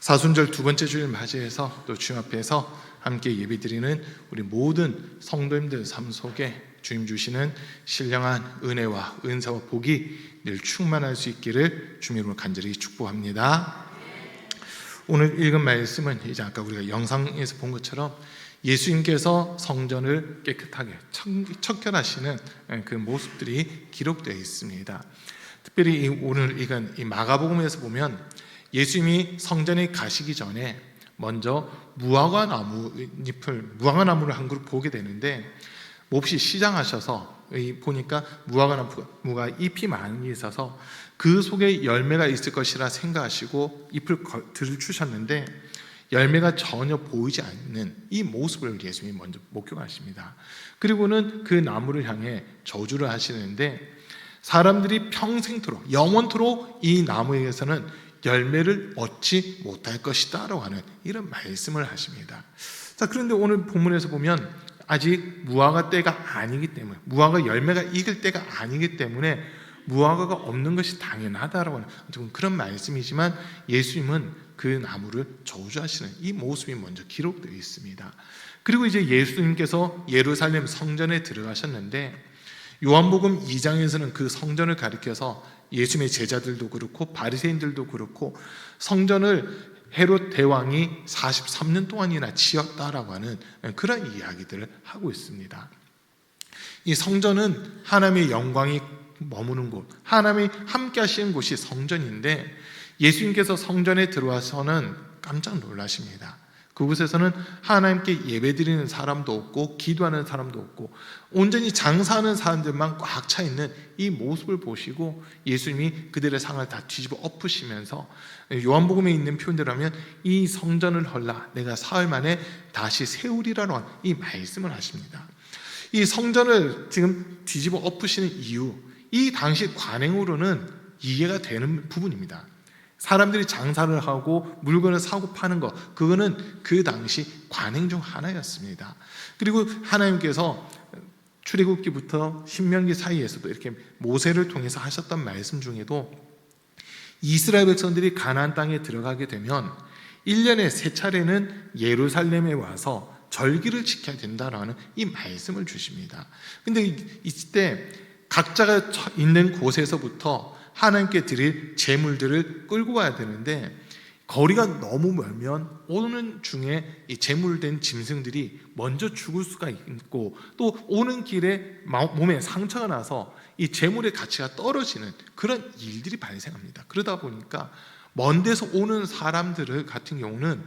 사순절 두 번째 주일 맞이해서 또 주님 앞에서 함께 예배드리는 우리 모든 성도님들 삶 속에 주님 주시는 신령한 은혜와 은사와 복이 늘 충만할 수 있기를 주님 이름으로 간절히 축복합니다. 오늘 읽은 말씀은 이제 아까 우리가 영상에서 본 것처럼 예수님께서 성전을 깨끗하게 청결하시는 그 모습들이 기록되어 있습니다. 특별히 오늘 읽은 이 마가복음에서 보면 예수님이 성전에 가시기 전에 먼저 무화과 나무를 한 그룹 보게 되는데 몹시 시장하셔서 보니까 무화과 나무가 잎이 많이 있어서 그 속에 열매가 있을 것이라 생각하시고 잎을 들추셨는데 열매가 전혀 보이지 않는 이 모습을 예수님이 먼저 목격하십니다. 그리고는 그 나무를 향해 저주를 하시는데 사람들이 평생토록 영원토록 이 나무에게서는 열매를 얻지 못할 것이다 라고 하는 이런 말씀을 하십니다. 자, 그런데 오늘 본문에서 보면 아직 무화과 때가 아니기 때문에, 무화과 열매가 익을 때가 아니기 때문에 무화과가 없는 것이 당연하다라고 하는 좀 그런 말씀이지만 예수님은 그 나무를 저주하시는 이 모습이 먼저 기록되어 있습니다. 그리고 이제 예수님께서 예루살렘 성전에 들어가셨는데 요한복음 2장에서는 그 성전을 가리켜서 예수님의 제자들도 그렇고 바리새인들도 그렇고 성전을 헤롯 대왕이 43년 동안이나 지었다라고 하는 그런 이야기들을 하고 있습니다. 이 성전은 하나님의 영광이 머무는 곳, 하나님이 함께 하시는 곳이 성전인데 예수님께서 성전에 들어와서는 깜짝 놀라십니다. 그곳에서는 하나님께 예배드리는 사람도 없고 기도하는 사람도 없고 온전히 장사하는 사람들만 꽉 차 있는 이 모습을 보시고 예수님이 그들의 상을 다 뒤집어 엎으시면서 요한복음에 있는 표현대로 하면 이 성전을 헐라 내가 사흘 만에 다시 세우리라는 이 말씀을 하십니다. 이 성전을 지금 뒤집어 엎으시는 이유, 이 당시 관행으로는 이해가 되는 부분입니다. 사람들이 장사를 하고 물건을 사고 파는 것, 그거는 그 당시 관행 중 하나였습니다. 그리고 하나님께서 출애굽기부터 신명기 사이에서도 이렇게 모세를 통해서 하셨던 말씀 중에도 이스라엘 백성들이 가나안 땅에 들어가게 되면 1년에 3차례는 예루살렘에 와서 절기를 지켜야 된다라는 이 말씀을 주십니다. 근데 이때 각자가 있는 곳에서부터 하나님께 드릴 제물들을 끌고 가야 되는데 거리가 너무 멀면 오는 중에 이 제물된 짐승들이 먼저 죽을 수가 있고 또 오는 길에 몸에 상처가 나서 이 제물의 가치가 떨어지는 그런 일들이 발생합니다. 그러다 보니까 먼 데서 오는 사람들 같은 경우는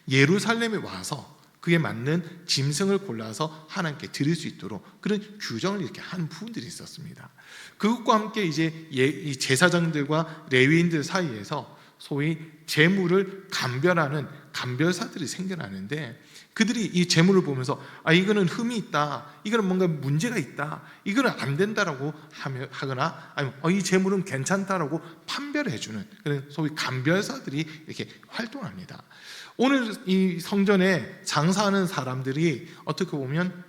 예루살렘에 와서 그에 맞는 짐승을 골라서 하나님께 드릴 수 있도록 그런 규정을 이렇게 한 부분들이 있었습니다. 그것과 함께 이제 이 제사장들과 레위인들 사이에서 소위 제물을 감별하는 감별사들이 생겨나는데 그들이 이 제물을 보면서 이거는 흠이 있다, 이거는 뭔가 문제가 있다, 이거는 안 된다라고 하거나 아니면 이 제물은 괜찮다라고 판별해주는 그런 소위 감별사들이 이렇게 활동합니다. 오늘 이 성전에 장사하는 사람들이 어떻게 보면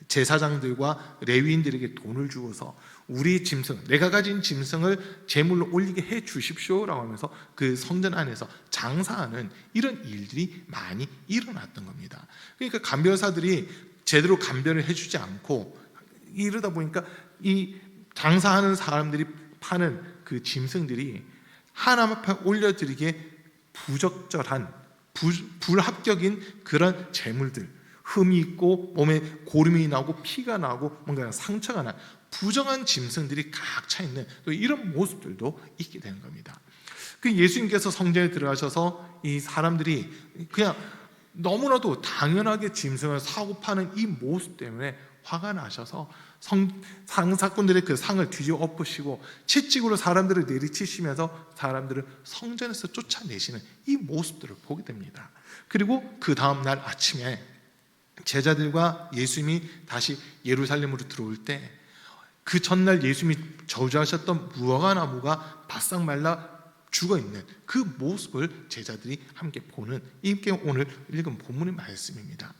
제사장들과 레위인들에게 돈을 주어서 우리 짐승, 내가 가진 짐승을 제물로 올리게 해 주십시오라고 하면서 그 성전 안에서 장사하는 이런 일들이 많이 일어났던 겁니다. 그러니까 감별사들이 제대로 감별을 해주지 않고 이러다 보니까 이 장사하는 사람들이 파는 그 짐승들이 하나님 앞에 올려드리기에 부적절한 불합격인 그런 제물들, 흠이 있고 몸에 고름이 나고 피가 나고 뭔가 상처가 난 부정한 짐승들이 각 차 있는 또 이런 모습들도 있게 되는 겁니다. 그 예수님께서 성전에 들어가셔서 이 사람들이 그냥 너무나도 당연하게 짐승을 사고 파는 이 모습 때문에 화가 나셔서 상사꾼들의 그 상을 뒤집어 엎으시고 채찍으로 사람들을 내리치시면서 사람들을 성전에서 쫓아내시는 이 모습들을 보게 됩니다. 그리고 그 다음 날 아침에 제자들과 예수님이 다시 예루살렘으로 들어올 때 그 전날 예수님이 저주하셨던 무화과 나무가 바싹 말라 죽어있는 그 모습을 제자들이 함께 보는 이게 오늘 읽은 본문의 말씀입니다.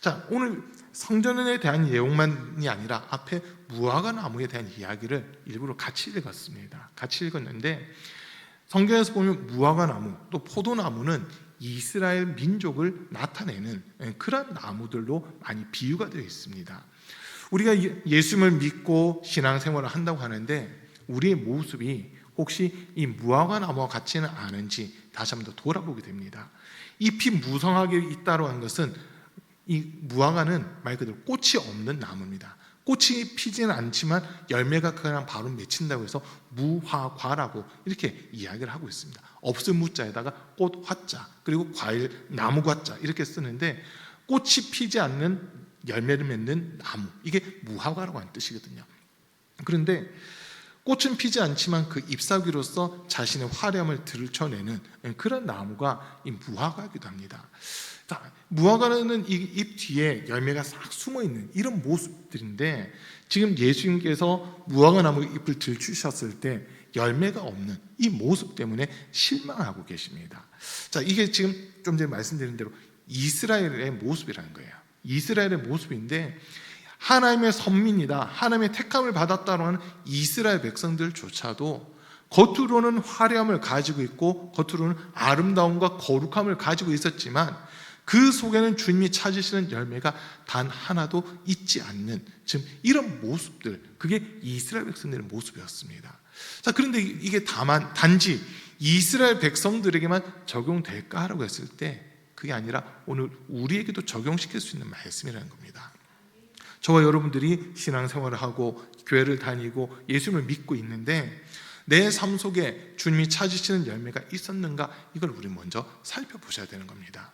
자, 오늘 성전에 대한 내용만이 아니라 앞에 무화과 나무에 대한 이야기를 일부러 같이 읽었습니다. 같이 읽었는데 성경에서 보면 무화과 나무 또 포도나무는 이스라엘 민족을 나타내는 그런 나무들로 많이 비유가 되어 있습니다. 우리가 예수님을 믿고 신앙생활을 한다고 하는데 우리의 모습이 혹시 이 무화과 나무와 같지는 않은지 다시 한번 더 돌아보게 됩니다. 잎이 무성하게 있다고 한 것은 이 무화과는 말 그대로 꽃이 없는 나무입니다. 꽃이 피지는 않지만 열매가 그냥 바로 맺힌다고 해서 무화과라고 이렇게 이야기를 하고 있습니다. 없을 무자에다가 꽃 화자 그리고 과일 나무 과자 이렇게 쓰는데 꽃이 피지 않는 열매를 맺는 나무, 이게 무화과라고 하는 뜻이거든요. 그런데 꽃은 피지 않지만 그 잎사귀로서 자신의 화려함을 들춰내는 그런 나무가 이 무화과이기도 합니다. 자, 무화과는 이 잎 뒤에 열매가 싹 숨어있는 이런 모습들인데 지금 예수님께서 무화과 나무 잎을 들추셨을 때 열매가 없는 이 모습 때문에 실망하고 계십니다. 자, 이게 지금 좀 전에 말씀드린 대로 이스라엘의 모습이라는 거예요. 이스라엘의 모습인데 하나님의 선민이다, 하나님의 택함을 받았다고 하는 이스라엘 백성들조차도 겉으로는 화려함을 가지고 있고 겉으로는 아름다움과 거룩함을 가지고 있었지만 그 속에는 주님이 찾으시는 열매가 단 하나도 있지 않는 지금 이런 모습들, 그게 이스라엘 백성들의 모습이었습니다. 자, 그런데 이게 단지 이스라엘 백성들에게만 적용될까라고 했을 때 그게 아니라 오늘 우리에게도 적용시킬 수 있는 말씀이라는 겁니다. 저와 여러분들이 신앙생활을 하고 교회를 다니고 예수님을 믿고 있는데 내 삶 속에 주님이 찾으시는 열매가 있었는가, 이걸 우리 먼저 살펴보셔야 되는 겁니다.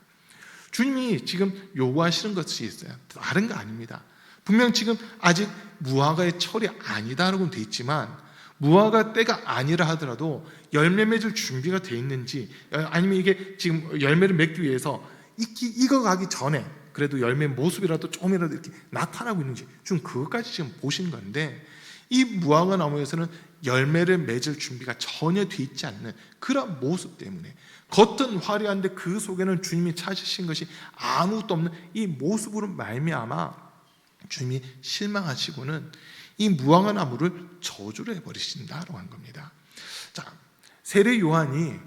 주님이 지금 요구하시는 것이 있어요. 다른 거 아닙니다. 분명 지금 아직 무화과의 철이 아니다라고 되어 있지만 무화과 때가 아니라 하더라도 열매 맺을 준비가 되어 있는지, 아니면 이게 지금 열매를 맺기 위해서 익어가기 전에 그래도 열매 모습이라도 조금이라도 이렇게 나타나고 있는지 좀 그것까지 지금 보신 건데, 이 무화과 나무에서는 열매를 맺을 준비가 전혀 되어 있지 않는 그런 모습 때문에 겉은 화려한데 그 속에는 주님이 찾으신 것이 아무것도 없는 이 모습으로 말미암아 주님이 실망하시고는 이 무화과 나무를 저주를 해버리신다라고 하는 겁니다. 자, 세례 요한이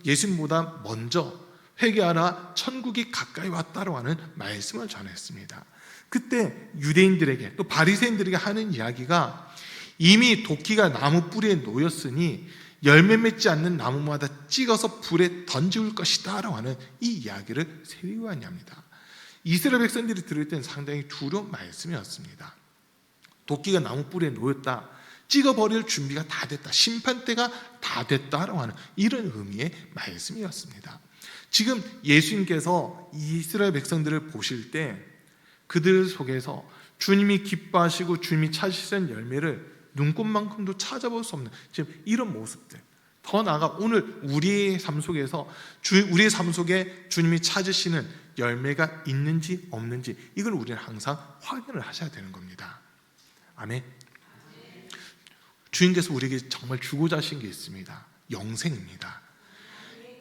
예수님보다 먼저 회개하라, 천국이 가까이 왔다라고 하는 말씀을 전했습니다. 그때 유대인들에게 또 바리새인들에게 하는 이야기가 이미 도끼가 나무 뿌리에 놓였으니 열매 맺지 않는 나무마다 찍어서 불에 던질 것이다 라고 하는 이 이야기를 세례 요한이 합니다. 이스라엘 백성들이 들을 때는 상당히 두려운 말씀이었습니다. 도끼가 나무 뿌리에 놓였다, 찍어버릴 준비가 다 됐다, 심판대가 다 됐다라고 하는 이런 의미의 말씀이었습니다. 지금 예수님께서 이스라엘 백성들을 보실 때 그들 속에서 주님이 기뻐하시고 주님이 찾으시는 열매를 눈꽃만큼도 찾아볼 수 없는 지금 이런 모습들, 더 나아가 오늘 우리의 삶 속에서 우리의 삶 속에 주님이 찾으시는 열매가 있는지 없는지 이걸 우리는 항상 확인을 하셔야 되는 겁니다. 아멘. 주님께서 우리에게 정말 주고자 하신 게 있습니다. 영생입니다.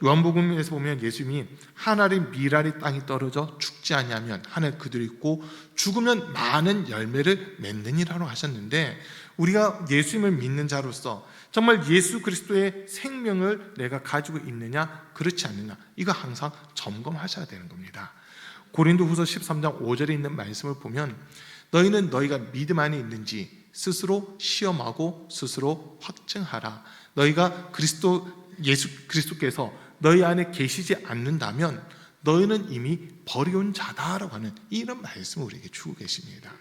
요한복음에서 보면 예수님이 하늘이 미랄이 땅이 떨어져 죽지 아니하면 하늘 그들이 있고 죽으면 많은 열매를 맺느니라고 하셨는데, 우리가 예수님을 믿는 자로서 정말 예수 그리스도의 생명을 내가 가지고 있느냐 그렇지 않느냐, 이거 항상 점검하셔야 되는 겁니다. 고린도후서 13장 5절에 있는 말씀을 보면 너희는 너희가 믿음 안에 있는지 스스로 시험하고 스스로 확증하라. 너희가 예수 그리스도께서 너희 안에 계시지 않는다면 너희는 이미 버려온 자다라고 하는 이런 말씀을 우리에게 주고 계십니다.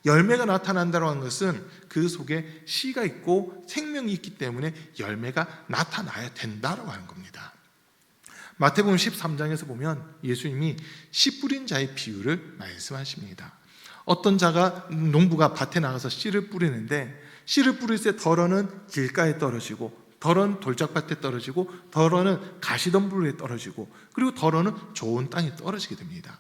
열매가 나타난다고 하는 것은 그 속에 씨가 있고 생명이 있기 때문에 열매가 나타나야 된다라고 하는 겁니다. 마태복음 13장에서 보면 예수님이 씨 뿌린 자의 비유를 말씀하십니다. 어떤 자가 농부가 밭에 나가서 씨를 뿌리는데 씨를 뿌릴 때 덜어는 길가에 떨어지고 덜어는 돌짝밭에 떨어지고 덜어는 가시덤불에 떨어지고 그리고 덜어는 좋은 땅에 떨어지게 됩니다.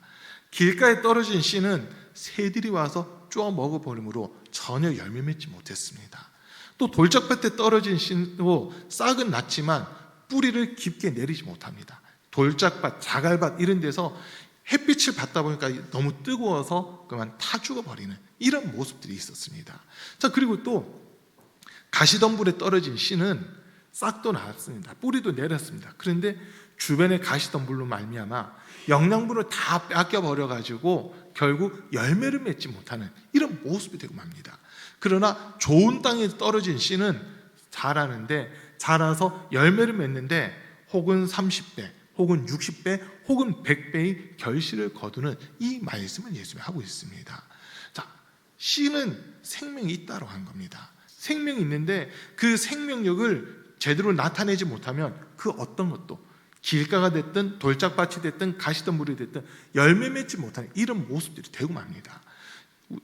길가에 떨어진 씨는 새들이 와서 쪼아 먹어버리므로 전혀 열매 맺지 못했습니다. 또 돌짝밭에 떨어진 씨도 싹은 났지만 뿌리를 깊게 내리지 못합니다. 돌짝밭, 자갈밭 이런 데서 햇빛을 받다 보니까 너무 뜨거워서 그만 타 죽어버리는 이런 모습들이 있었습니다. 자, 그리고 또 가시덤불에 떨어진 씨는 싹도 났습니다. 뿌리도 내렸습니다. 그런데 주변에 가시덤불로 말미암아 영양분을 다 뺏겨 버려 가지고 결국 열매를 맺지 못하는 이런 모습이 되고 맙니다. 그러나 좋은 땅에 떨어진 씨는 자라는데, 자라서 열매를 맺는데 혹은 30배, 혹은 60배, 혹은 100배의 결실을 거두는 이 말씀을 예수님이 하고 있습니다. 자, 씨는 생명이 있다고 한 겁니다. 생명이 있는데 그 생명력을 제대로 나타내지 못하면 그 어떤 것도 길가가 됐든 돌짝밭이 됐든 가시덤불이 됐든 열매 맺지 못하는 이런 모습들이 되고 맙니다.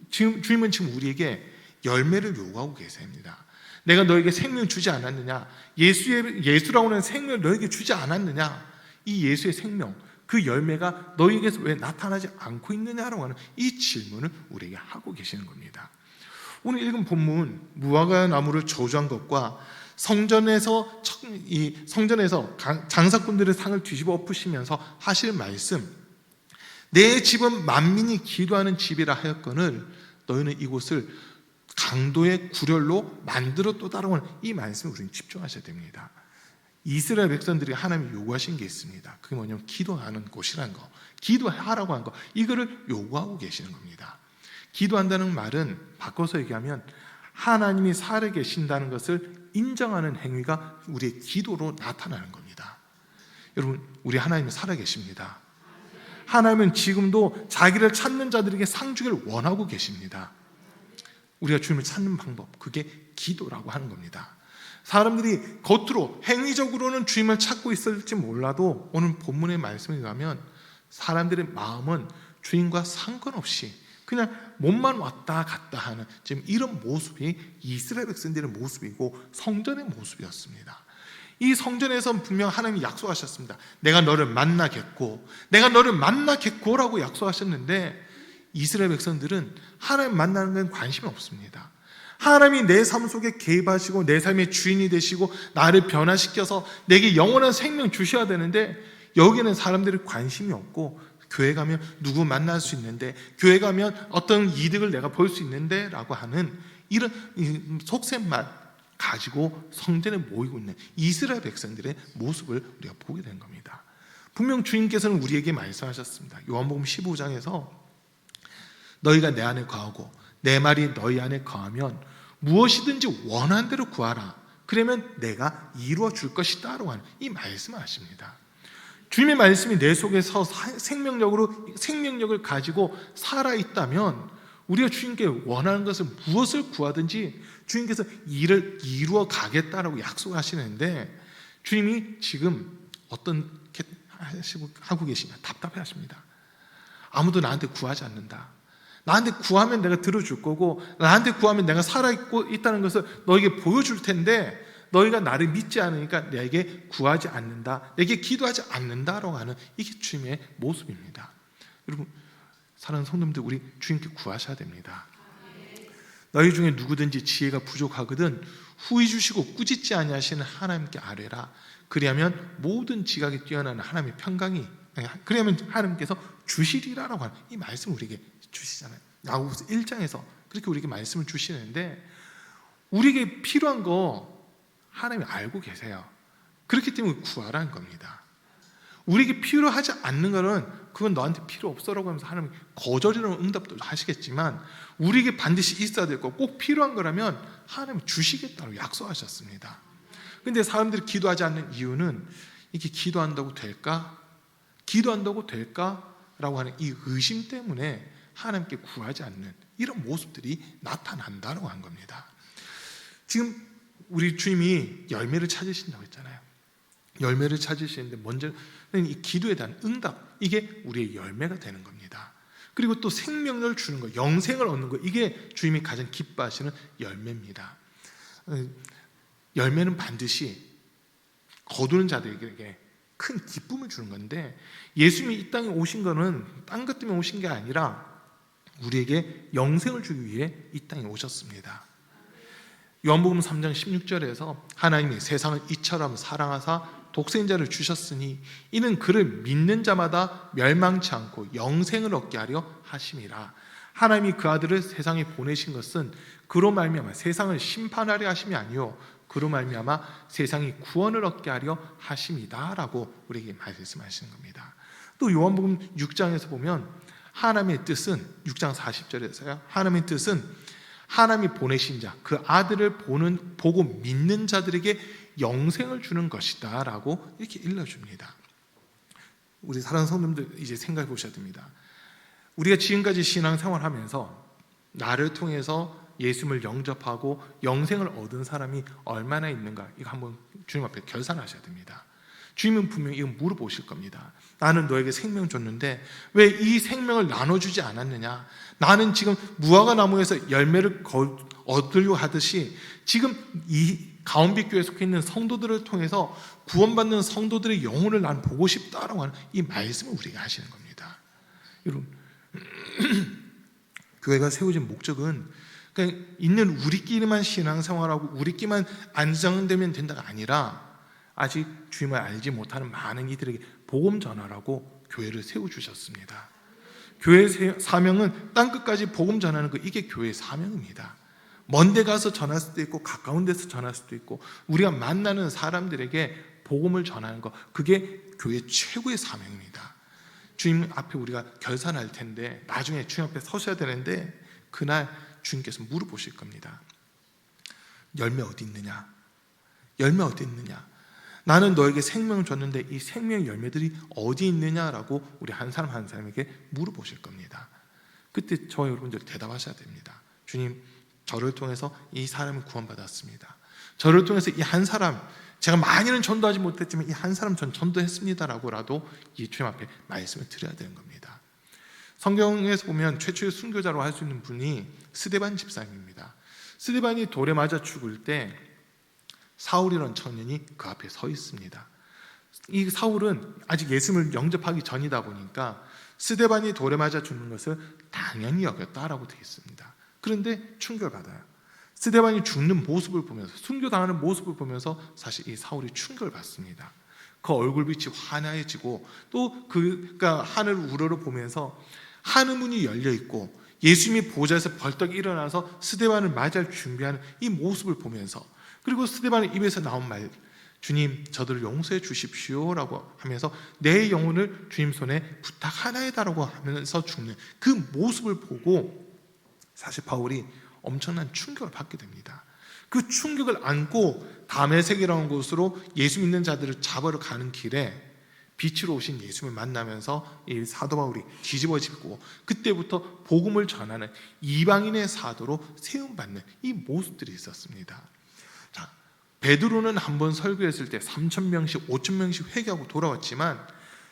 주님은 지금 우리에게 열매를 요구하고 계십니다. 내가 너에게 생명 주지 않았느냐? 예수라고 하는 생명을 너에게 주지 않았느냐? 이 예수의 생명, 그 열매가 너에게서 왜 나타나지 않고 있느냐라고 하는 이 질문을 우리에게 하고 계시는 겁니다. 오늘 읽은 본문, 무화과 나무를 저주한 것과 성전에서 장사꾼들의 상을 뒤집어 엎으시면서 하실 말씀, 내 집은 만민이 기도하는 집이라 하였거늘 너희는 이곳을 강도의 구렬로 만들었도다라고 하는 이 말씀에 우리는 집중하셔야 됩니다. 이스라엘 백성들이 하나님이 요구하신 게 있습니다. 그게 뭐냐면 기도하는 곳이라는 거, 기도하라고 한 거, 이거를 요구하고 계시는 겁니다. 기도한다는 말은 바꿔서 얘기하면 하나님이 살아계신다는 것을 인정하는 행위가 우리의 기도로 나타나는 겁니다. 여러분, 우리 하나님이 살아계십니다. 하나님은 지금도 자기를 찾는 자들에게 상 주기를 원하고 계십니다. 우리가 주님을 찾는 방법, 그게 기도라고 하는 겁니다. 사람들이 겉으로 행위적으로는 주님을 찾고 있을지 몰라도 오늘 본문의 말씀에 의하면 사람들의 마음은 주님과 상관없이 그냥 몸만 왔다 갔다 하는 지금 이런 모습이 이스라엘 백성들의 모습이고 성전의 모습이었습니다. 이 성전에서 분명 하나님이 약속하셨습니다. 내가 너를 만나겠고, 내가 너를 만나겠고라고 약속하셨는데 이스라엘 백성들은 하나님 만나는 건 관심이 없습니다. 하나님이 내 삶 속에 개입하시고 내 삶의 주인이 되시고 나를 변화시켜서 내게 영원한 생명 주셔야 되는데 여기는 사람들이 관심이 없고, 교회 가면 누구 만날 수 있는데, 교회 가면 어떤 이득을 내가 볼 수 있는데 라고 하는 이런 속셈만 가지고 성전에 모이고 있는 이스라엘 백성들의 모습을 우리가 보게 된 겁니다. 분명 주님께서는 우리에게 말씀하셨습니다. 요한복음 15장에서 너희가 내 안에 거하고 내 말이 너희 안에 거하면 무엇이든지 원하는 대로 구하라. 그러면 내가 이루어 줄 것이다 라고 하는 이 말씀을 하십니다. 주님의 말씀이 내 속에서 생명력을 가지고 살아있다면 우리가 주님께 원하는 것을 무엇을 구하든지 주님께서 이를 이루어 가겠다라고 약속하시는데, 주님이 지금 어떻게 하고 계시냐? 답답해 하십니다. 아무도 나한테 구하지 않는다. 나한테 구하면 내가 들어줄 거고, 나한테 구하면 내가 살아있다는 것을 너에게 보여줄 텐데 너희가 나를 믿지 않으니까 내게 구하지 않는다, 내게 기도하지 않는다라고 하는 이게 주님의 모습입니다. 여러분, 사랑하는 성도님들, 우리 주님께 구하셔야 됩니다. 너희 중에 누구든지 지혜가 부족하거든 후히 주시고 꾸짖지 아니하시는 하나님께 아뢰라. 그리하면 모든 지각이 뛰어나는 하나님의 평강이, 그리하면 하나님께서 주시리라라고 하는 이 말씀을 우리에게 주시잖아요. 야고보서 1장에서 그렇게 우리에게 말씀을 주시는데, 우리에게 필요한 거 하나님이 알고 계세요. 그렇기 때문에 구하라는 겁니다. 우리에게 필요하지 않는 거는 그건 너한테 필요 없어라고 하면서 하나님이 거절이라는 응답도 하시겠지만, 우리에게 반드시 있어야 될 거, 꼭 필요한 거라면 하나님이 주시겠다고 약속하셨습니다. 그런데 사람들이 기도하지 않는 이유는 이게 기도한다고 될까? 기도한다고 될까? 라고 하는 이 의심 때문에 하나님께 구하지 않는 이런 모습들이 나타난다고 한 겁니다. 지금 우리 주님이 열매를 찾으신다고 했잖아요. 열매를 찾으시는데 먼저는 이 기도에 대한 응답, 이게 우리의 열매가 되는 겁니다. 그리고 또 생명을 주는 거, 영생을 얻는 거, 이게 주님이 가장 기뻐하시는 열매입니다. 열매는 반드시 거두는 자들에게 큰 기쁨을 주는 건데, 예수님이 이 땅에 오신 거는 딴 것 때문에 오신 게 아니라 우리에게 영생을 주기 위해 이 땅에 오셨습니다. 요한복음 3장 16절에서 하나님이 세상을 이처럼 사랑하사 독생자를 주셨으니 이는 그를 믿는 자마다 멸망치 않고 영생을 얻게 하려 하심이라. 하나님이 그 아들을 세상에 보내신 것은 그로 말미암아 세상을 심판하려 하심이 아니요 그로 말미암아 세상이 구원을 얻게 하려 하심이다라고 우리에게 말씀하시는 겁니다. 또 요한복음 6장에서 보면 하나님의 뜻은 6장 40절에서요. 하나님의 뜻은 하나님이 보내신 자, 그 아들을 보고 믿는 자들에게 영생을 주는 것이다 라고 이렇게 일러줍니다. 우리 사랑하는 성도님들 이제 생각해 보셔야 됩니다. 우리가 지금까지 신앙생활하면서 나를 통해서 예수님을 영접하고 영생을 얻은 사람이 얼마나 있는가, 이거 한번 주님 앞에 결산하셔야 됩니다. 주님은 분명히 이거 물어보실 겁니다. 나는 너에게 생명 줬는데 왜 이 생명을 나눠주지 않았느냐? 나는 지금 무화과 나무에서 열매를 얻으려 하듯이 지금 이 가온빛 교회에 속해 있는 성도들을 통해서 구원받는 성도들의 영혼을 난 보고 싶다라고 하는 이 말씀을 우리에게 하시는 겁니다. 여러분, 교회가 세워진 목적은 그냥 있는 우리끼리만 신앙생활하고 우리끼리만 안정되면 된다가 아니라 아직 주님을 알지 못하는 많은 이들에게 복음 전하라고 교회를 세워주셨습니다. 교회의 사명은 땅끝까지 복음 전하는 거, 이게 교회의 사명입니다. 먼 데 가서 전할 수도 있고 가까운 데서 전할 수도 있고 우리가 만나는 사람들에게 복음을 전하는 거, 그게 교회의 최고의 사명입니다. 주님 앞에 우리가 결산할 텐데, 나중에 주님 앞에 서셔야 되는데 그날 주님께서 물어보실 겁니다. 열매 어디 있느냐? 열매 어디 있느냐? 나는 너에게 생명을 줬는데 이 생명의 열매들이 어디 있느냐라고 우리 한 사람 한 사람에게 물어보실 겁니다. 그때 저와 여러분들 대답하셔야 됩니다. 주님, 저를 통해서 이 사람이 구원받았습니다. 저를 통해서 이 한 사람, 제가 많이는 전도하지 못했지만 이 한 사람 전 전도했습니다라고라도 이 주님 앞에 말씀을 드려야 되는 겁니다. 성경에서 보면 최초의 순교자로 할 수 있는 분이 스데반 집사님입니다. 스데반이 돌에 맞아 죽을 때 사울이라는 청년이 그 앞에 서 있습니다. 이 사울은 아직 예수님을 영접하기 전이다 보니까 스데반이 돌에 맞아 죽는 것을 당연히 여겼다라고 되어 있습니다. 그런데 충격을 받아요. 스데반이 죽는 모습을 보면서, 순교당하는 모습을 보면서 사실 이 사울이 충격을 받습니다. 그 얼굴빛이 환해지고 또 그가 하늘을 우러러 보면서 하늘 문이 열려 있고 예수님이 보좌에서 벌떡 일어나서 스데반을 맞이할 준비하는 이 모습을 보면서, 그리고 스데반의 입에서 나온 말, 주님 저들을 용서해 주십시오라고 하면서 내 영혼을 주님 손에 부탁하나이다라고 하면서 죽는 그 모습을 보고 사실 바울이 엄청난 충격을 받게 됩니다. 그 충격을 안고 다메섹이라는 곳으로 예수 믿는 자들을 잡으러 가는 길에 빛으로 오신 예수님을 만나면서 이 사도 바울이 뒤집어지고 그때부터 복음을 전하는 이방인의 사도로 세움받는 이 모습들이 있었습니다. 자, 베드로는 한번 설교했을 때 3,000명씩 5,000명씩 회개하고 돌아왔지만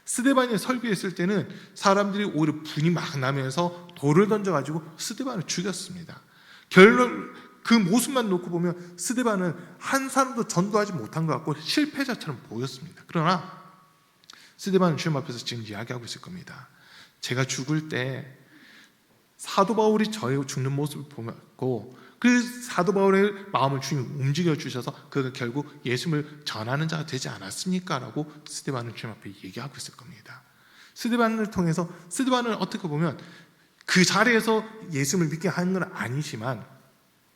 스데반이 설교했을 때는 사람들이 오히려 분이 막 나면서 돌을 던져가지고 스데반을 죽였습니다. 결론 그 모습만 놓고 보면 스데반은 한 사람도 전도하지 못한 것 같고 실패자처럼 보였습니다. 그러나 스데반은 주님 앞에서 지금 이야기하고 있을 겁니다. 제가 죽을 때 사도 바울이 저의 죽는 모습을 보고 그 사도 바울의 마음을 주님이 움직여 주셔서 그가 결국 예수님을 전하는 자가 되지 않았습니까? 라고 스데반은 주님 앞에 얘기하고 있을 겁니다. 스데반을 통해서, 스데반은 어떻게 보면 그 자리에서 예수님을 믿게 하는 건 아니지만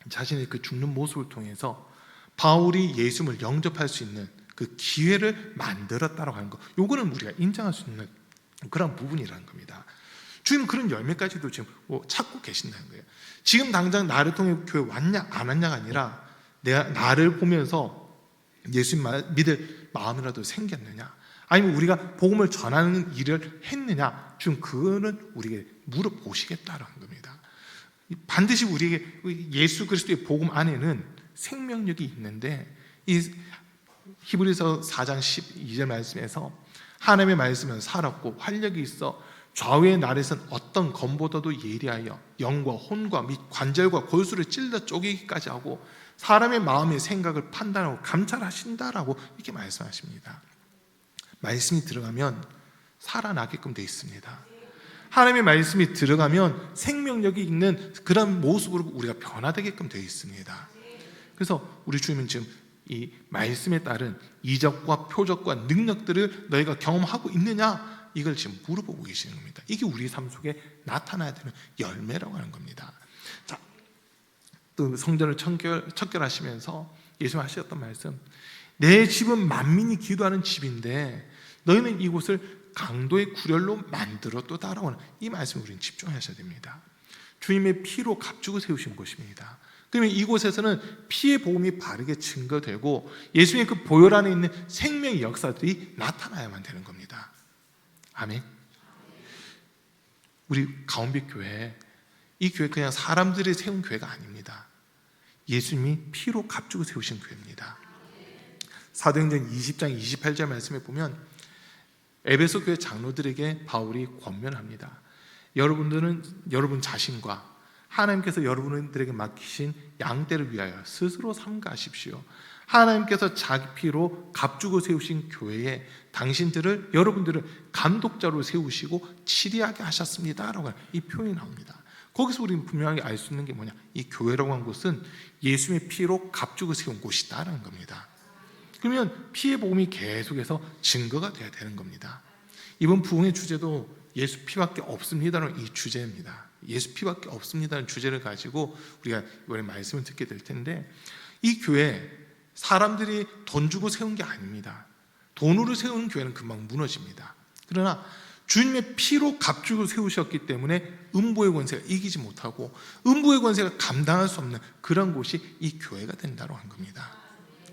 자신의 그 죽는 모습을 통해서 바울이 예수님을 영접할 수 있는 그 기회를 만들었다고 하는 것, 요거는 우리가 인정할 수 있는 그런 부분이라는 겁니다. 주님 그런 열매까지도 지금 찾고 계신다는 거예요. 지금 당장 나를 통해 교회 왔냐 안 왔냐가 아니라 내가 나를 보면서 예수님 믿을 마음이라도 생겼느냐, 아니면 우리가 복음을 전하는 일을 했느냐, 지금 그거는 우리에게 물어보시겠다는 겁니다. 반드시 우리에게 예수 그리스도의 복음 안에는 생명력이 있는데, 이 히브리서 4장 12절 말씀에서 하나님의 말씀은 살았고 활력이 있어 좌우의 날에선 어떤 검보다도 예리하여 영과 혼과 및 관절과 골수를 찔러 쪼개기까지 하고 사람의 마음의 생각을 판단하고 감찰하신다라고 이렇게 말씀하십니다. 말씀이 들어가면 살아나게끔 되어 있습니다. 하나님의 말씀이 들어가면 생명력이 있는 그런 모습으로 우리가 변화되게끔 되어 있습니다. 그래서 우리 주님은 지금 이 말씀에 따른 이적과 표적과 능력들을 너희가 경험하고 있느냐, 이걸 지금 물어보고 계시는 겁니다. 이게 우리 삶 속에 나타나야 되는 열매라고 하는 겁니다. 자, 또 성전을 척결하시면서 예수님 하셨던 말씀, 내 집은 만민이 기도하는 집인데 너희는 이곳을 강도의 구렬로 만들었도다라고 하는 이 말씀에 우리는 집중하셔야 됩니다. 주님의 피로 값주고 세우신 곳입니다. 그러면 이곳에서는 피의 복음이 바르게 증거되고 예수님의 그 보혈 안에 있는 생명의 역사들이 나타나야만 되는 겁니다. 아멘. 우리 가운빛 교회, 이 교회 그냥 사람들이 세운 교회가 아닙니다. 예수님이 피로 값주고 세우신 교회입니다. 사도행전 20장 28절 말씀에 보면 에베소 교회 장로들에게 바울이 권면합니다. 여러분들은 여러분 자신과 하나님께서 여러분들에게 맡기신 양떼를 위하여 스스로 삼가하십시오. 하나님께서 자기 피로 값주고 세우신 교회에 여러분들을 감독자로 세우시고 치리하게 하셨습니다라고 하는 이 표현이 나옵니다. 거기서 우리는 분명하게 알 수 있는 게 뭐냐, 이 교회라고 하는 곳은 예수님의 피로 값주고 세운 곳이다라는 겁니다. 그러면 피의 복음이 계속해서 증거가 돼야 되는 겁니다. 이번 부흥의 주제도 예수 피밖에 없습니다라는 이 주제입니다. 예수 피밖에 없습니다라는 주제를 가지고 우리가 이번에 말씀을 듣게 될 텐데, 이 교회 사람들이 돈 주고 세운 게 아닙니다. 돈으로 세운 교회는 금방 무너집니다. 그러나 주님의 피로 값주고 세우셨기 때문에 음부의 권세가 이기지 못하고 음부의 권세가 감당할 수 없는 그런 곳이 이 교회가 된다고 한 겁니다.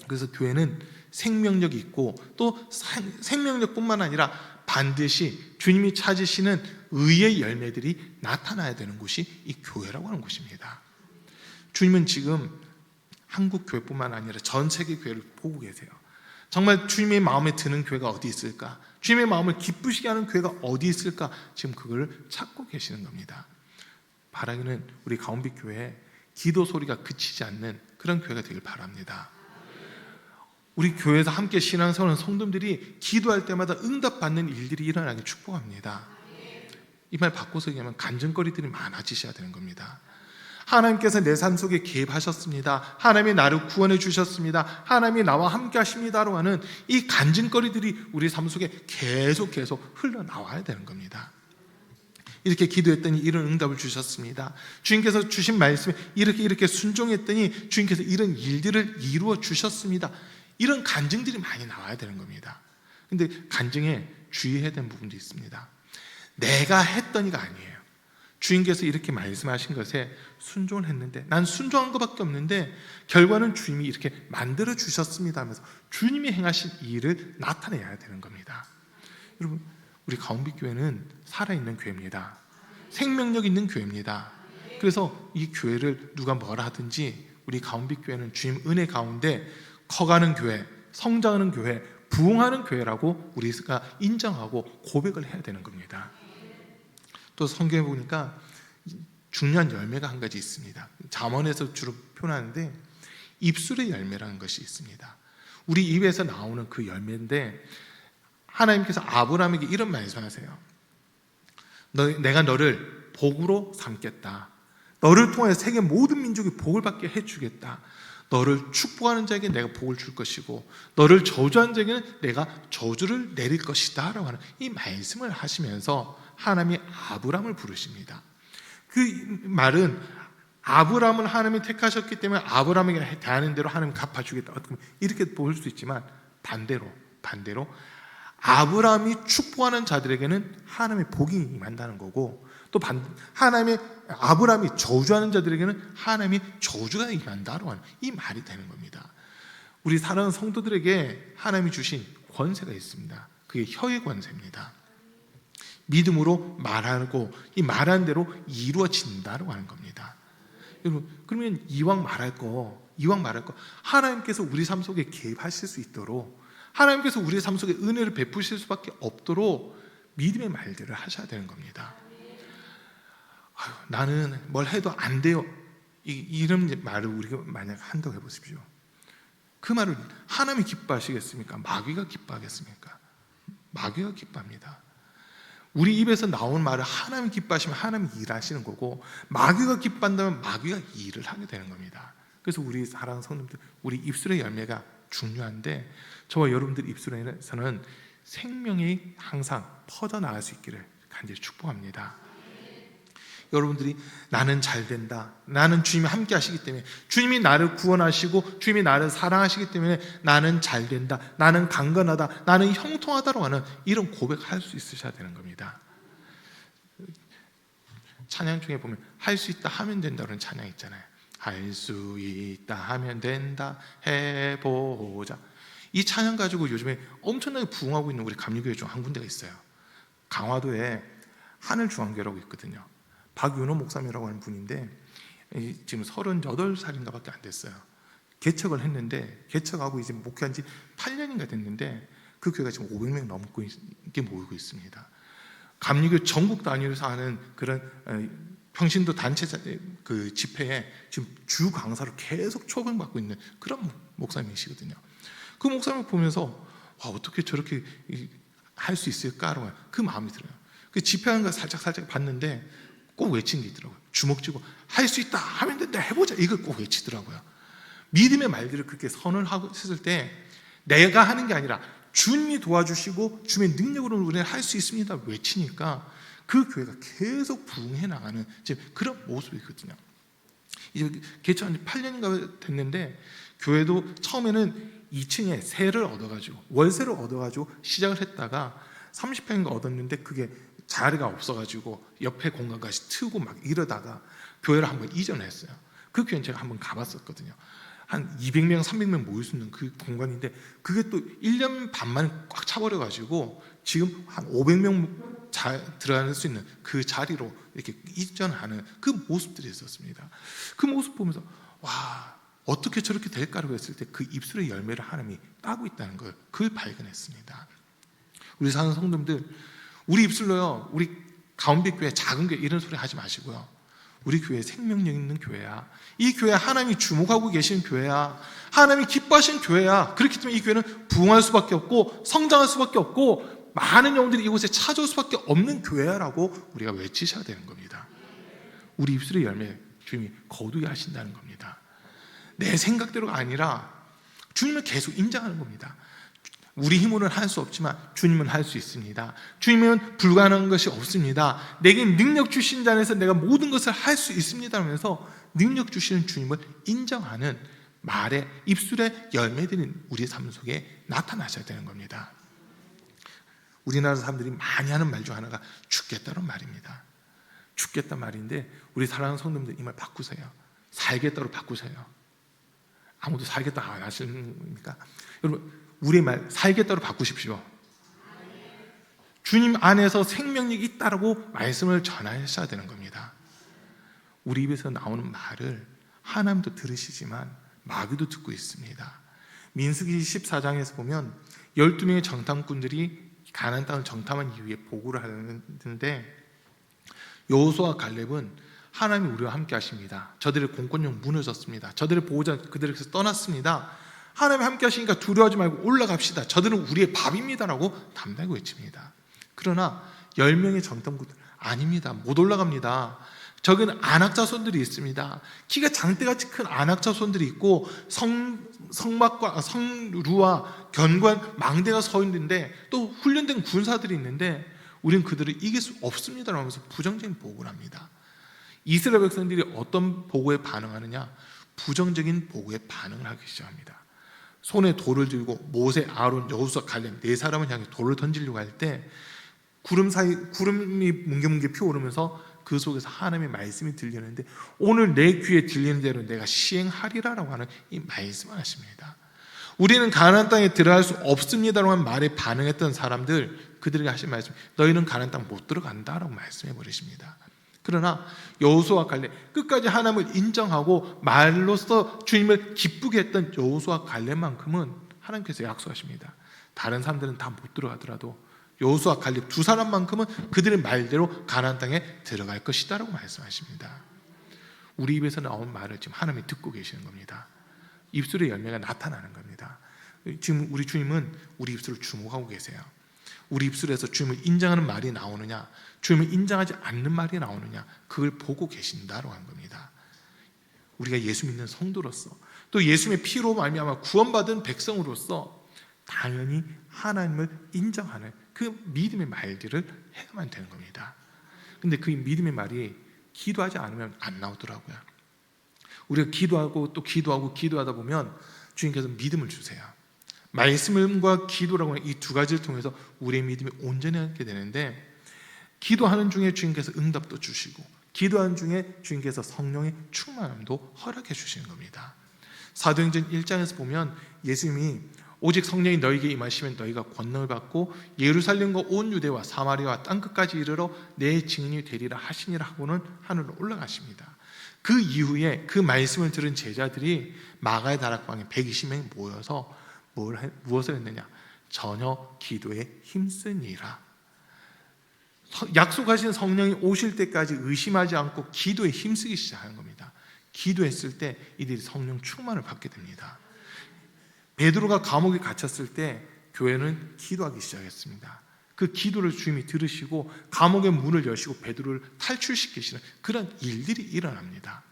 그래서 교회는 생명력이 있고 또 생명력뿐만 아니라 반드시 주님이 찾으시는 의의 열매들이 나타나야 되는 곳이 이 교회라고 하는 곳입니다. 주님은 지금 한국 교회뿐만 아니라 전 세계 교회를 보고 계세요. 정말 주님의 마음에 드는 교회가 어디 있을까? 주님의 마음을 기쁘시게 하는 교회가 어디 있을까? 지금 그걸 찾고 계시는 겁니다. 바라기는 우리 가운빛 교회에 기도 소리가 그치지 않는 그런 교회가 되길 바랍니다. 우리 교회에서 함께 신앙생활하는 성도들이 기도할 때마다 응답받는 일들이 일어나길 축복합니다. 이 말 바꿔서 얘기하면 간증거리들이 많아지셔야 되는 겁니다. 하나님께서 내 삶 속에 개입하셨습니다. 하나님이 나를 구원해 주셨습니다. 하나님이 나와 함께 하십니다라고 하는 이 간증거리들이 우리 삶 속에 계속 흘러나와야 되는 겁니다. 이렇게 기도했더니 이런 응답을 주셨습니다. 주님께서 주신 말씀에 이렇게 순종했더니 주님께서 이런 일들을 이루어 주셨습니다. 이런 간증들이 많이 나와야 되는 겁니다. 근데 간증에 주의해야 되는 부분도 있습니다. 내가 했더니가 아니에요. 주님께서 이렇게 말씀하신 것에 순종을 했는데, 난 순종한 것밖에 없는데 결과는 주님이 이렇게 만들어 주셨습니다 하면서 주님이 행하신 일을 나타내야 되는 겁니다. 여러분, 우리 가운빛 교회는 살아있는 교회입니다. 생명력 있는 교회입니다. 그래서 이 교회를 누가 뭐라 하든지 우리 가운빛 교회는 주님 은혜 가운데 커가는 교회, 성장하는 교회, 부흥하는 교회라고 우리가 인정하고 고백을 해야 되는 겁니다. 또 성경에 보니까 중요한 열매가 한 가지 있습니다. 잠언에서 주로 표현하는데 입술의 열매라는 것이 있습니다. 우리 입에서 나오는 그 열매인데, 하나님께서 아브라함에게 이런 말씀하세요. 내가 너를 복으로 삼겠다. 너를 통해 세계 모든 민족이 복을 받게 해주겠다. 너를 축복하는 자에게 내가 복을 줄 것이고 너를 저주하는 자에게는 내가 저주를 내릴 것이다 라고 하는 이 말씀을 하시면서 하나님이 아브라함을 부르십니다. 그 말은 아브라함을 하나님이 택하셨기 때문에 아브라함에게 대하는 대로 하나님이 갚아주겠다, 이렇게 볼 수 있지만 반대로 아브라함이 축복하는 자들에게는 하나님의 복이 임한다는 거고, 또 하나님의 아브라함이 저주하는 자들에게는 하나님이 저주가 임한다라고 하는 이 말이 되는 겁니다. 우리 사랑하는 성도들에게 하나님이 주신 권세가 있습니다. 그게 혀의 권세입니다. 믿음으로 말하고 이 말하는 대로 이루어진다라고 하는 겁니다. 여러분, 그러면 이왕 말할 거 하나님께서 우리 삶 속에 개입하실 수 있도록, 하나님께서 우리의 삶 속에 은혜를 베푸실 수밖에 없도록 믿음의 말들을 하셔야 되는 겁니다. 나는 뭘 해도 안 돼요, 이런 말을 우리가 만약 한다고 해보십시오. 그 말을 하나님이 기뻐하시겠습니까? 마귀가 기뻐하겠습니까? 마귀가 기뻐합니다. 우리 입에서 나온 말을 하나님이 기뻐하시면 하나님이 일하시는 거고, 마귀가 기뻐한다면 마귀가 일을 하게 되는 겁니다. 그래서 우리 사랑하는 성도님들, 우리 입술의 열매가 중요한데, 저와 여러분들 입술에서는 생명이 항상 퍼져나갈 수 있기를 간절히 축복합니다. 여러분들이 나는 잘 된다, 나는 주님이 함께 하시기 때문에, 주님이 나를 구원하시고 주님이 나를 사랑하시기 때문에 나는 잘 된다, 나는 강건하다, 나는 형통하다라고 하는 이런 고백할 수 있으셔야 되는 겁니다. 찬양 중에 보면 할 수 있다 하면 된다는 찬양 있잖아요. 할 수 있다 하면 된다 해보자. 이 찬양 가지고 요즘에 엄청나게 부흥하고 있는 우리 감리교회 중 한 군데가 있어요. 강화도에 하늘중앙교회라고 있거든요. 박윤호 목사님이라고 하는 분인데 지금 38살인가 밖에 안 됐어요. 개척을 했는데, 개척하고 이제 목회한 지 8년인가 됐는데 그 교회가 지금 500명 넘게 모이고 있습니다. 감리교 전국 단위에서 하는 그런 평신도 단체 그 집회에 지금 주 강사로 계속 초빙받고 있는 그런 목사님이시거든요. 그 목사님을 보면서 와, 어떻게 저렇게 할 수 있을까라고 그 마음이 들어요. 그 집회하는 거 살짝 봤는데 꼭 외친 게 있더라고요. 주먹 쥐고 할 수 있다 하면 된다 해보자, 이걸 꼭 외치더라고요. 믿음의 말들을 그렇게 선을 했을 때 내가 하는 게 아니라 주님이 도와주시고 주님의 능력으로 우리는 할 수 있습니다 외치니까 그 교회가 계속 부흥해 나가는 지금 그런 모습이거든요. 이제 개척한 지 8년인가 됐는데 교회도 처음에는 2층에 세를 얻어가지고 월세를 얻어가지고 시작을 했다가 30평인가 얻었는데 그게 자리가 없어가지고 옆에 공간까지 트고 막 이러다가 교회를 한번 이전했어요. 그 교회는 제가 한번 가봤었거든요. 한 200명, 300명 모일 수 있는 그 공간인데 그게 또 1년 반 만에 꽉 차버려가지고 지금 한 500명 들어갈 수 있는 그 자리로 이렇게 이전하는 그 모습들이 있었습니다. 그 모습 보면서 와, 어떻게 저렇게 될까라고 했을 때 그 입술의 열매를 하나님이 따고 있다는 걸 그걸 발견했습니다. 우리 사는 성도님들, 우리 입술로요, 우리 가운데교회, 작은 교회 이런 소리 하지 마시고요, 우리 교회 생명력 있는 교회야. 이 교회 하나님이 주목하고 계신 교회야. 하나님이 기뻐하시는 교회야. 그렇기 때문에 이 교회는 부흥할 수밖에 없고 성장할 수밖에 없고 많은 영혼들이 이곳에 찾아올 수밖에 없는 교회야라고 우리가 외치셔야 되는 겁니다. 우리 입술의 열매 주님이 거두게 하신다는 겁니다. 내 생각대로가 아니라 주님을 계속 인정하는 겁니다. 우리 힘으로는 할 수 없지만 주님은 할 수 있습니다. 주님은 불가능한 것이 없습니다. 내게 능력 주신 자 안에서 내가 모든 것을 할 수 있습니다 하면서 능력 주시는 주님을 인정하는 말에 입술의 열매들인 우리의 삶 속에 나타나셔야 되는 겁니다. 우리나라 사람들이 많이 하는 말 중 하나가 죽겠다는 말입니다. 죽겠다 말인데 우리 사랑하는 성도님들 이 말 바꾸세요. 살겠다로 바꾸세요. 아무도 살겠다 안 하십니까? 여러분, 우리의 말 살겠다로 바꾸십시오. 주님 안에서 생명력이 있다라고 말씀을 전하셔야 되는 겁니다. 우리 입에서 나오는 말을 하나님도 들으시지만 마귀도 듣고 있습니다. 민수기 14장에서 보면 12명의 정탐꾼들이 가나안 땅을 정탐한 이후에 보고를 하는데 여호수아와 갈렙은 하나님이 우리와 함께 하십니다. 저들의 공권력 무너졌습니다. 저들의 보호자 그들에게서 떠났습니다. 하나님이 함께 하시니까 두려워하지 말고 올라갑시다. 저들은 우리의 밥입니다라고 담대하게 외칩니다. 그러나 10명의 정탐꾼들 아닙니다. 못 올라갑니다. 적은 안악자손들이 있습니다. 키가 장대같이 큰 안악자손들이 있고 성막과 성루와 견관 망대가 서 있는데 또 훈련된 군사들이 있는데 우리는 그들을 이길 수 없습니다 라면서 부정적인 보고를 합니다. 이스라엘 백성들이 어떤 보고에 반응하느냐? 부정적인 보고에 반응을 하기 시작합니다. 손에 돌을 들고 모세, 아론, 여호수아, 갈렙 네 사람을 향해 돌을 던지려고 할 때 구름이 뭉게뭉게 피어오르면서 그 속에서 하나님의 말씀이 들리는데 오늘 내 귀에 들리는 대로 내가 시행하리라라고 하는 이 말씀을 하십니다. 우리는 가나안 땅에 들어갈 수 없습니다라고 하는 말에 반응했던 사람들, 그들에게 하신 말씀, 너희는 가나안 땅 못 들어간다라고 말씀해 버리십니다. 그러나 여호수아와 갈렙 끝까지 하나님을 인정하고 말로써 주님을 기쁘게 했던 여호수아와 갈렙만큼은 하나님께서 약속하십니다. 다른 사람들은 다 못 들어가더라도 여호수아와 갈렙 두 사람만큼은 그들의 말대로 가나안 땅에 들어갈 것이다라고 말씀하십니다. 우리 입에서 나온 말을 지금 하나님이 듣고 계시는 겁니다. 입술의 열매가 나타나는 겁니다. 지금 우리 주님은 우리 입술을 주목하고 계세요. 우리 입술에서 주님을 인정하는 말이 나오느냐, 주님을 인정하지 않는 말이 나오느냐, 그걸 보고 계신다라고 하는 겁니다. 우리가 예수 믿는 성도로서 또 예수님의 피로 말미암아 구원받은 백성으로서 당연히 하나님을 인정하는 그 믿음의 말들을 해야만 되는 겁니다. 근데 그 믿음의 말이 기도하지 않으면 안 나오더라고요. 우리가 기도하고 또 기도하다 보면 주님께서 믿음을 주세요. 말씀과 기도라고 하는 이 두 가지를 통해서 우리의 믿음이 온전하게 되는데, 기도하는 중에 주님께서 응답도 주시고 기도하는 중에 주님께서 성령의 충만함도 허락해 주시는 겁니다. 사도행전 1장에서 보면 예수님이 오직 성령이 너희에게 임하시면 너희가 권능을 받고 예루살렘과 온 유대와 사마리아와 땅끝까지 이르러 내 증인이 되리라 하시니라 하고는 하늘로 올라가십니다. 그 이후에 그 말씀을 들은 제자들이 마가의 다락방에 120명이 모여서 무엇을 했느냐? 전혀 기도에 힘쓰니라. 약속하신 성령이 오실 때까지 의심하지 않고 기도에 힘쓰기 시작하는 겁니다. 기도했을 때 이들이 성령 충만을 받게 됩니다. 베드로가 감옥에 갇혔을 때 교회는 기도하기 시작했습니다. 그 기도를 주님이 들으시고 감옥의 문을 여시고 베드로를 탈출시키시는 그런 일들이 일어납니다.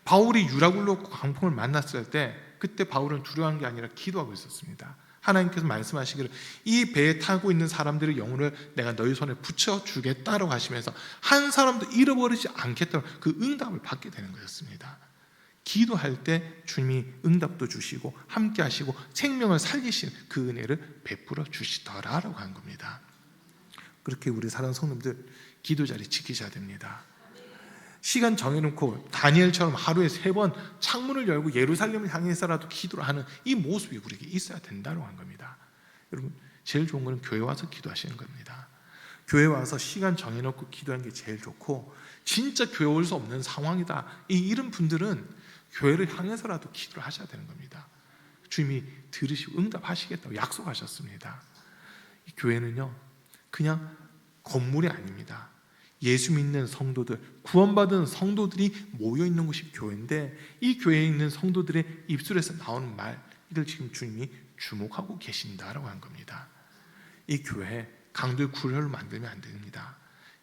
바울이 유라굴로 광풍을 만났을 때 그때 바울은 두려워한 게 아니라 기도하고 있었습니다. 하나님께서 말씀하시기를 이 배에 타고 있는 사람들의 영혼을 내가 너희 손에 붙여주겠다라고 하시면서 한 사람도 잃어버리지 않겠다고 그 응답을 받게 되는 것이었습니다. 기도할 때 주님이 응답도 주시고 함께 하시고 생명을 살리시는 그 은혜를 베풀어 주시더라라고 하는 겁니다. 그렇게 우리 사랑하는 성도님들 기도 자리 지키셔야 됩니다. 시간 정해놓고 다니엘처럼 하루에 3번 창문을 열고 예루살렘을 향해서라도 기도를 하는 이 모습이 우리에게 있어야 된다고 한 겁니다. 여러분, 제일 좋은 것은 교회 와서 기도하시는 겁니다. 교회 와서 시간 정해놓고 기도하는 게 제일 좋고, 진짜 교회 올 수 없는 상황이다 이런 분들은 교회를 향해서라도 기도를 하셔야 되는 겁니다. 주님이 들으시고 응답하시겠다고 약속하셨습니다. 이 교회는요 그냥 건물이 아닙니다. 예수 믿는 성도들, 구원받은 성도들이 모여있는 곳이 교회인데, 이 교회에 있는 성도들의 입술에서 나오는 말, 이걸 지금 주님이 주목하고 계신다라고 하는 겁니다. 이 교회 강도의 굴혈을 만들면 안 됩니다.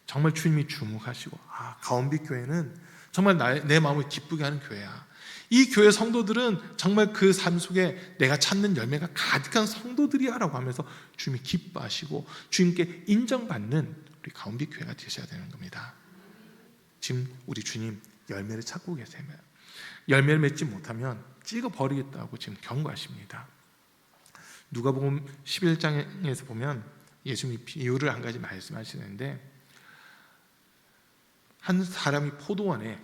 정말 주님이 주목하시고 가원빛 교회는 정말 내 마음을 기쁘게 하는 교회야. 이 교회 성도들은 정말 그 삶 속에 내가 찾는 열매가 가득한 성도들이야 라고 하면서 주님이 기뻐하시고 주님께 인정받는 우리 가운빛 교회가 되셔야 되는 겁니다. 지금 우리 주님 열매를 찾고 계세요. 열매를 맺지 못하면 찍어버리겠다고 지금 경고하십니다. 누가복음 11장에서 보면 예수님이 비유를 한 가지 말씀하시는데, 한 사람이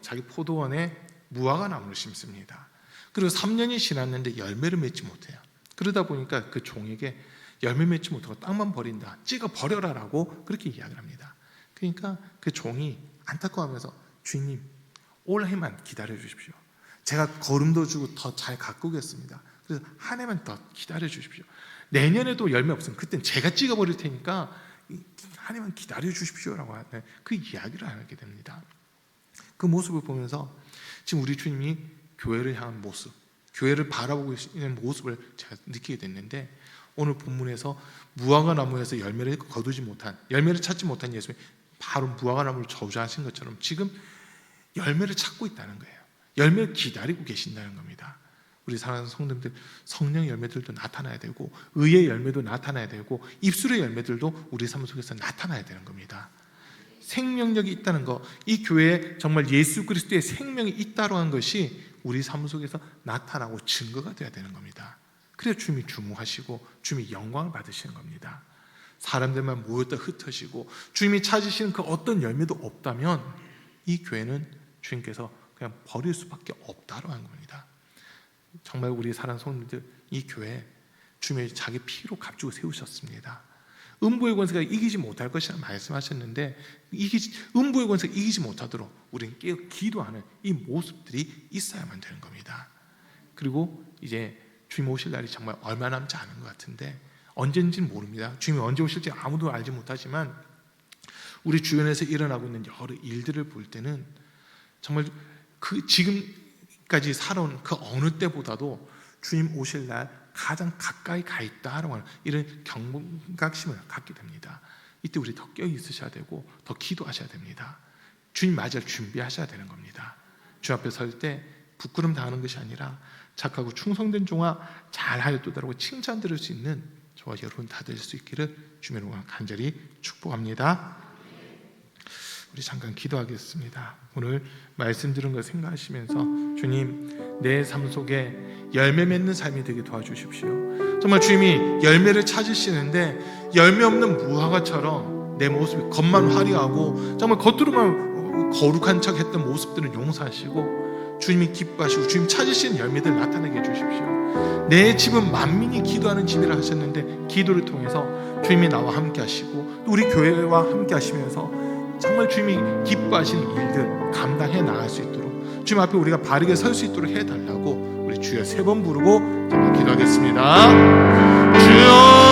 자기 포도원에 무화과 나무를 심습니다. 그리고 3년이 지났는데 열매를 맺지 못해요. 그러다 보니까 그 종에게 열매 맺지 못하고 땅만 버린다, 찍어 버려라라고 그렇게 이야기를 합니다. 그러니까 그 종이 안타까워하면서 주인님 올해만 기다려 주십시오. 제가 거름도 주고 더 잘 가꾸겠습니다. 그래서 한 해만 더 기다려 주십시오. 내년에도 열매 없으면 그땐 제가 찍어 버릴 테니까 한 해만 기다려 주십시오라고 하는 그 이야기를 하게 됩니다. 그 모습을 보면서 지금 우리 주님이 교회를 향한 모습, 교회를 바라보고 있는 모습을 제가 느끼게 됐는데, 오늘 본문에서 무화과 나무에서 열매를 찾지 못한 예수님이 바로 무화과 나무를 저주하신 것처럼 지금 열매를 찾고 있다는 거예요. 열매를 기다리고 계신다는 겁니다. 우리 사랑하는 성도님들, 성령의 열매들도 나타나야 되고 의의 열매도 나타나야 되고 입술의 열매들도 우리 삶 속에서 나타나야 되는 겁니다. 생명력이 있다는 것, 이 교회에 정말 예수 그리스도의 생명이 있다고 하는 것이 우리 삶 속에서 나타나고 증거가 되어야 되는 겁니다. 그래야 주님이 주목하시고 주님이 영광을 받으시는 겁니다. 사람들만 모였다 흩어지고 주님이 찾으시는 그 어떤 열매도 없다면 이 교회는 주님께서 그냥 버릴 수밖에 없다고 하는 겁니다. 정말 우리 사랑하는 성도님들, 이 교회 주님이 자기 피로 값주고 세우셨습니다. 음부의 권세가 이기지 못할 것이라 말씀하셨는데, 음부의 권세가 이기지 못하도록 우리는 깨어 기도하는 이 모습들이 있어야만 되는 겁니다. 그리고 이제 주님 오실 날이 정말 얼마 남지 않은 것 같은데, 언제인지는 모릅니다. 주님이 언제 오실지 아무도 알지 못하지만 우리 주변에서 일어나고 있는 여러 일들을 볼 때는 정말 그 지금까지 살아온 그 어느 때보다도 주님 오실 날 가장 가까이 가 있다라고 하는 이런 경각심을 갖게 됩니다. 이때 우리 더 깨어 있으셔야 되고 더 기도하셔야 됩니다. 주님 맞이할 준비하셔야 되는 겁니다. 주 앞에 설 때 부끄럼 당하는 것이 아니라 착하고 충성된 종아 잘하였도다라고 칭찬 들을 수 있는 저와 여러분 다 될 수 있기를 주님으로 간절히 축복합니다. 우리 잠깐 기도하겠습니다. 오늘 말씀 들은 거 생각하시면서 주님, 내 삶 속에 열매 맺는 삶이 되게 도와주십시오. 정말 주님이 열매를 찾으시는데 열매 없는 무화과처럼 내 모습이 겉만 화려하고 정말 겉으로만 거룩한 척 했던 모습들은 용서하시고 주님이 기뻐하시고 주님 찾으시는 열매들 나타나게 해주십시오. 내 집은 만민이 기도하는 집이라 하셨는데 기도를 통해서 주님이 나와 함께 하시고 또 우리 교회와 함께 하시면서 정말 주님이 기뻐하시는 일들 감당해 나갈 수 있도록 주님 앞에 우리가 바르게 설 수 있도록 해달라고 우리 주여 3번 부르고 정말 기도하겠습니다. 주여